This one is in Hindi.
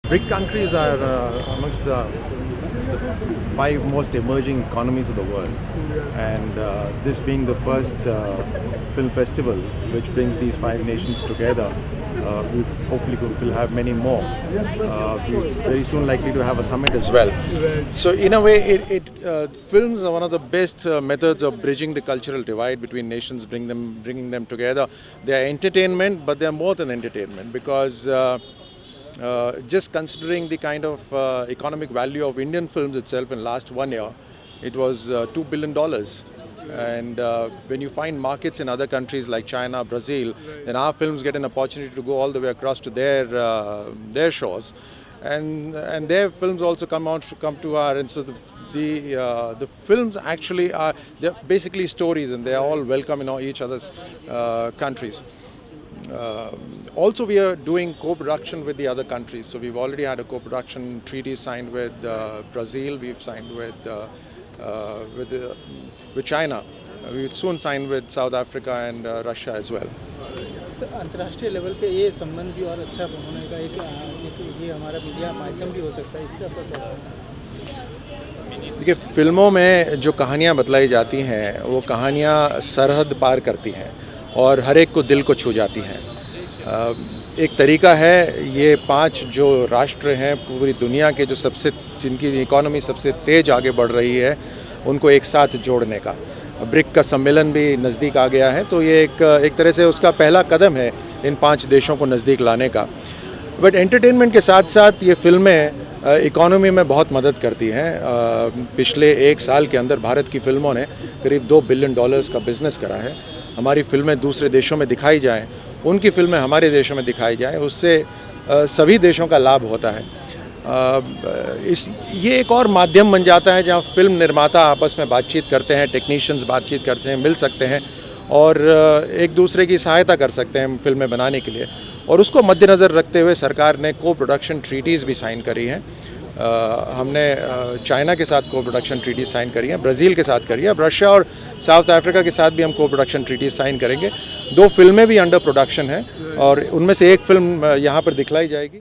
BRIC countries are amongst the five most emerging economies of the world, and this being the first film festival which brings these five nations together, we hopefully will have many more. We're very soon likely to have a summit as well. So in a way, films are one of the best methods of bridging the cultural divide between nations, bringing them together. They are entertainment, but they are more than entertainment, because just considering the kind of economic value of Indian films itself in last 1 year, it was $2 billion. And when you find markets in other countries like China, Brazil, then our films get an opportunity to go all the way across to their shores, and their films also come to our. And so the films actually they're basically stories, and they are all welcome in each other's countries. Also, we are doing co-production with the other countries. So we've already had a co-production treaty signed with Brazil. We've signed with China. We will soon sign with South Africa and Russia as well. अंतर्राष्ट्रीय लेवल पे ये संबंध भी और अच्छा होने का एक ये हमारा मीडिया माध्यम भी हो सकता है, इस पर आपका क्या कहना है? देखिए, फिल्मों में जो कहानियाँ बतलाई जाती हैं वो कहानियाँ सरहद पार करती हैं और हर एक को दिल को छू जाती हैं। एक तरीका है, ये 5 जो राष्ट्र हैं पूरी दुनिया के, जिनकी इकोनॉमी सबसे तेज़ आगे बढ़ रही है, उनको एक साथ जोड़ने का। ब्रिक का सम्मेलन भी नज़दीक आ गया है, तो ये एक तरह से उसका पहला कदम है इन 5 देशों को नज़दीक लाने का। बट एंटरटेनमेंट के साथ साथ ये फिल्में इकोनॉमी में बहुत मदद करती हैं। पिछले 1 साल के अंदर भारत की फ़िल्मों ने करीब $2 बिलियन का बिज़नेस करा है। हमारी फिल्में दूसरे देशों में दिखाई जाएं, उनकी फिल्में हमारे देशों में दिखाई जाएं, उससे सभी देशों का लाभ होता है। ये एक और माध्यम बन जाता है जहां फिल्म निर्माता आपस में बातचीत करते हैं, टेक्नीशियंस बातचीत करते हैं, मिल सकते हैं और एक दूसरे की सहायता कर सकते हैं फिल्में बनाने के लिए। और उसको मद्देनज़र रखते हुए सरकार ने को प्रोडक्शन ट्रीटीज़ भी साइन करी हैं। हमने चाइना के साथ को प्रोडक्शन ट्रीटीज साइन करी है, ब्राज़ील के साथ करी है, अब रशिया और साउथ अफ्रीका के साथ भी हम को प्रोडक्शन ट्रीटीज साइन करेंगे। 2 फिल्में भी अंडर प्रोडक्शन हैं और उनमें से एक फिल्म यहाँ पर दिखलाई जाएगी।